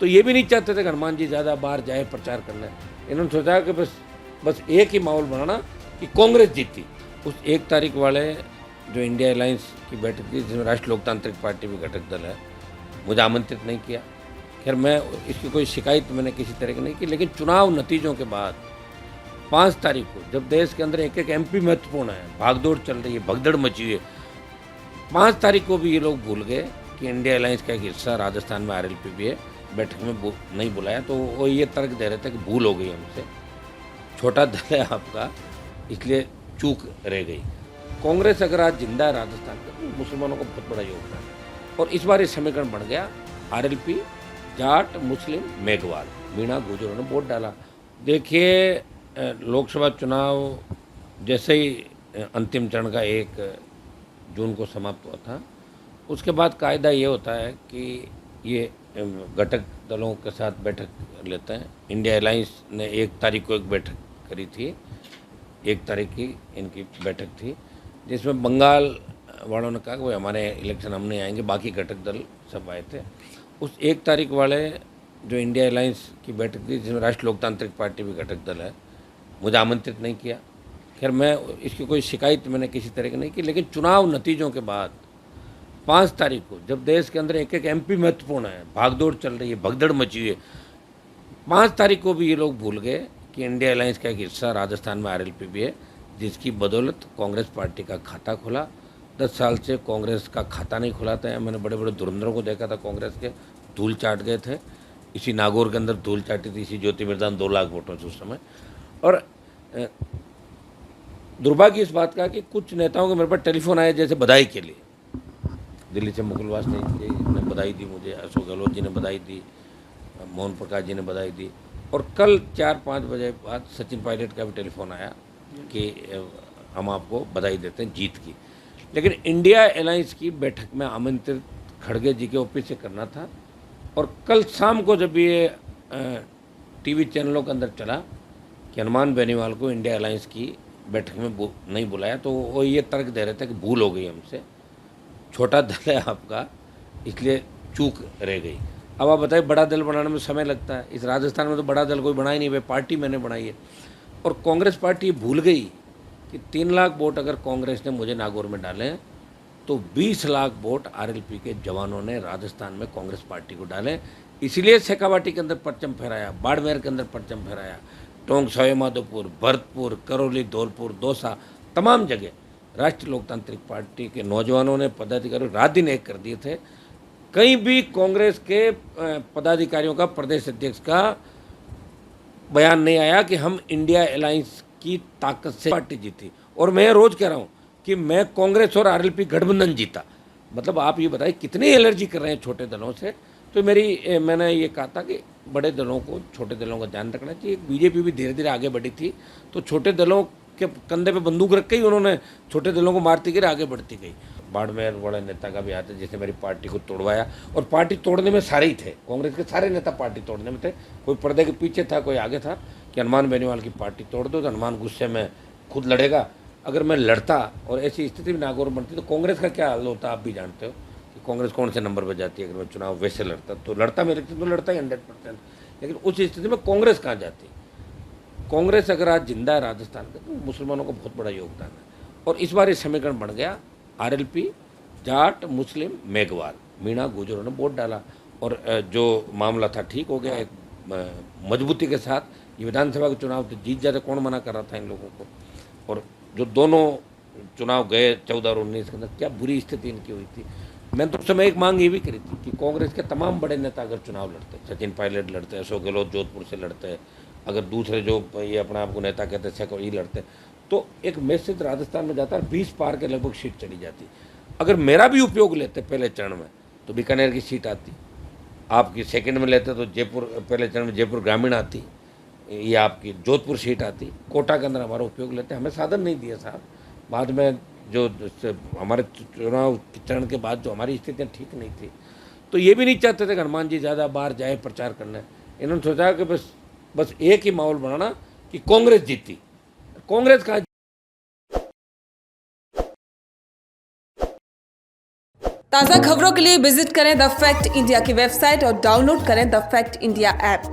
तो ये भी नहीं चाहते थे कि हनुमान जी ज़्यादा बाहर जाए प्रचार करने। इन्होंने सोचा कि बस एक ही माहौल बनाना कि कांग्रेस जीती। उस 1 तारीख वाले जो इंडिया अलायंस की बैठक थी, जिसमें राष्ट्रीय लोकतांत्रिक पार्टी भी घटक दल है, मुझे आमंत्रित नहीं किया। खैर, मैं इसकी कोई शिकायत मैंने किसी तरह की नहीं की, लेकिन चुनाव नतीजों के बाद 5 तारीख को जब देश के अंदर एक एक एमपी महत्वपूर्ण है, भागदौड़ चल रही है, भगदड़ मची हुई है, 5 तारीख को भी ये लोग भूल गए कि इंडिया अलायंस का एक हिस्सा राजस्थान में आरएलपी भी है, बैठक में नहीं बुलाया। तो वो ये तर्क दे रहे थे कि भूल हो गई हमसे, छोटा दल है आपका, इसलिए चूक रह गई। कांग्रेस अगर आज जिंदा है राजस्थान का, तो मुसलमानों का बहुत बड़ा योगदान है। और इस बार ये समीकरण बन गया, आरएलपी, जाट, मुस्लिम, मेघवाल, मीणा गुर्जरों ने वोट डाला। देखिए, लोकसभा चुनाव जैसे ही अंतिम चरण का 1 जून को समाप्त हुआ था, उसके बाद कायदा ये होता है कि ये घटक दलों के साथ बैठक लेते हैं। इंडिया अलायंस ने 1 तारीख को एक बैठक करी थी, 1 तारीख की इनकी बैठक थी, जिसमें बंगाल वालों ने कहा कि भाई हमारे इलेक्शन हम नहीं आएंगे, बाकी घटक दल सब आए थे। उस 1 तारीख वाले जो इंडिया अलायंस की बैठक थी, जिसमें राष्ट्रीय लोकतांत्रिक पार्टी भी घटक दल है, मुझे आमंत्रित नहीं किया। खैर, मैं इसकी कोई शिकायत मैंने किसी तरह की नहीं की, लेकिन चुनाव नतीजों के बाद 5 तारीख को जब देश के अंदर एक एक एमपी महत्वपूर्ण है, भागदौड़ चल रही है, भगदड़ मची हुई है, 5 तारीख को भी ये लोग भूल गए कि इंडिया अलायंस का एक हिस्सा राजस्थान में आरएलपी भी है, जिसकी बदौलत कांग्रेस पार्टी का खाता खुला। 10 साल से कांग्रेस का खाता नहीं खुला था। मैंने बड़े बड़े धुरंधरों को देखा था कांग्रेस के, धूल चाट गए थे। इसी नागौर के अंदर धूल चाटी थी इसी ज्योति मृदान 2 लाख वोटों से उस समय। और दुर्भाग्य इस बात का कि कुछ नेताओं के मेरे पास टेलीफोन आए जैसे बधाई के लिए। दिल्ली से मुकुल वासनिक जी ने बधाई दी मुझे, अशोक गहलोत जी ने बधाई दी, मोहन प्रकाश जी ने बधाई दी, और कल 4-5 बजे बाद सचिन पायलट का भी टेलीफोन आया कि हम आपको बधाई देते हैं जीत की। लेकिन इंडिया अलायंस की बैठक में आमंत्रित खड़गे जी के ऑफिस से करना था, और कल शाम को जब ये टीवी चैनलों के अंदर चला कि हनुमान बेनीवाल को इंडिया अलायंस की बैठक में नहीं बुलाया, तो वो ये तर्क दे रहे थे कि भूल हो गई हमसे, छोटा दल है आपका, इसलिए चूक रह गई। अब आप बताइए, बड़ा दल बनाने में समय लगता है। इस राजस्थान में तो बड़ा दल कोई बना ही नहीं, भाई पार्टी मैंने बनाई है। और कांग्रेस पार्टी भूल गई कि 3 लाख वोट अगर कांग्रेस ने मुझे नागौर में डाले हैं, तो 20 लाख वोट आरएलपी के जवानों ने राजस्थान में कांग्रेस पार्टी को डाले। इसलिए शेखावाटी के अंदर परचम फहराया, बाड़मेर के अंदर परचम फहराया, टोंक, सवाई माधोपुर, भरतपुर, करौली, धौलपुर, दौसा, तमाम जगह राष्ट्रीय लोकतांत्रिक पार्टी के नौजवानों ने, पदाधिकारी रात दिन एक कर दिए थे। कहीं भी कांग्रेस के पदाधिकारियों का, प्रदेश अध्यक्ष का बयान नहीं आया कि हम इंडिया अलायंस की ताकत से पार्टी जीती। और मैं रोज कह रहा हूँ कि मैं कांग्रेस और आरएलपी गठबंधन जीता। मतलब आप ये बताइए कितनी एलर्जी कर रहे हैं छोटे दलों से। तो मैंने ये कहा था कि बड़े दलों को, छोटे दलों का ध्यान रखना चाहिए। बीजेपी भी धीरे धीरे आगे बढ़ी थी, तो छोटे दलों के कंधे पे बंदूक रख के ही उन्होंने छोटे दलों को मारती गई, आगे बढ़ती गई। बाड़मेर बड़े नेता का भी आता है जिसने मेरी पार्टी को तोड़वाया, और पार्टी तोड़ने में सारे ही थे, कांग्रेस के सारे नेता पार्टी तोड़ने में थे। कोई पर्दे के पीछे था, कोई आगे था कि हनुमान बेनीवाल की पार्टी तोड़ दो, तो हनुमान गुस्से में खुद लड़ेगा। अगर मैं लड़ता और ऐसी स्थिति में नागौर बनती तो कांग्रेस का क्या हाल होता, आप भी जानते हो कि कांग्रेस कौन से नंबर पर जाती है। अगर मैं चुनाव वैसे लड़ता तो लड़ता, मेरे तो लड़ता ही 100%। लेकिन उस स्थिति में कांग्रेस कहाँ जाती। कांग्रेस अगर आज जिंदा है राजस्थान का, तो मुसलमानों का बहुत बड़ा योगदान है। और इस बार ये समीकरण बन गया, आरएलपी, जाट, मुस्लिम, मेघवाल, मीणा गुर्जरों ने वोट डाला, और जो मामला था ठीक हो गया। एक मजबूती के साथ ये विधानसभा के चुनाव तो जीत जाते, कौन मना कर रहा था इन लोगों को। और जो दोनों चुनाव गए 14 और 19 के अंदर, क्या बुरी स्थिति इनकी हुई थी। मैंने तो उस समय एक मांग ये भी करी थी कि कांग्रेस के तमाम बड़े नेता अगर चुनाव लड़ते, सचिन पायलट लड़ते, अशोक गहलोत जोधपुर से लड़ते, अगर दूसरे जो ये अपना आपको नेता कहते हैं शेखावटी लड़ते, तो एक मैसेज राजस्थान में जाता है, 20 पार के लगभग सीट चली जाती। अगर मेरा भी उपयोग लेते पहले चरण में तो बीकानेर की सीट आती, आपकी सेकंड में लेते तो जयपुर, पहले चरण में जयपुर ग्रामीण आती, ये आपकी जोधपुर सीट आती। कोटा के अंदर हमारा उपयोग लेते, हमें साधन नहीं दिया साहब। बाद में जो हमारे चुनाव चरण के बाद जो हमारी स्थितियाँ ठीक नहीं थी, तो ये भी नहीं चाहते थे कि हनुमान जी ज़्यादा बाहर जाए प्रचार करने। इन्होंने सोचा कि बस एक ही माहौल बनाना कि कांग्रेस जीती। कांग्रेस कहाँ ताज़ा खबरों के लिए विजिट करें द फैक्ट इंडिया की वेबसाइट और डाउनलोड करें द फैक्ट इंडिया ऐप।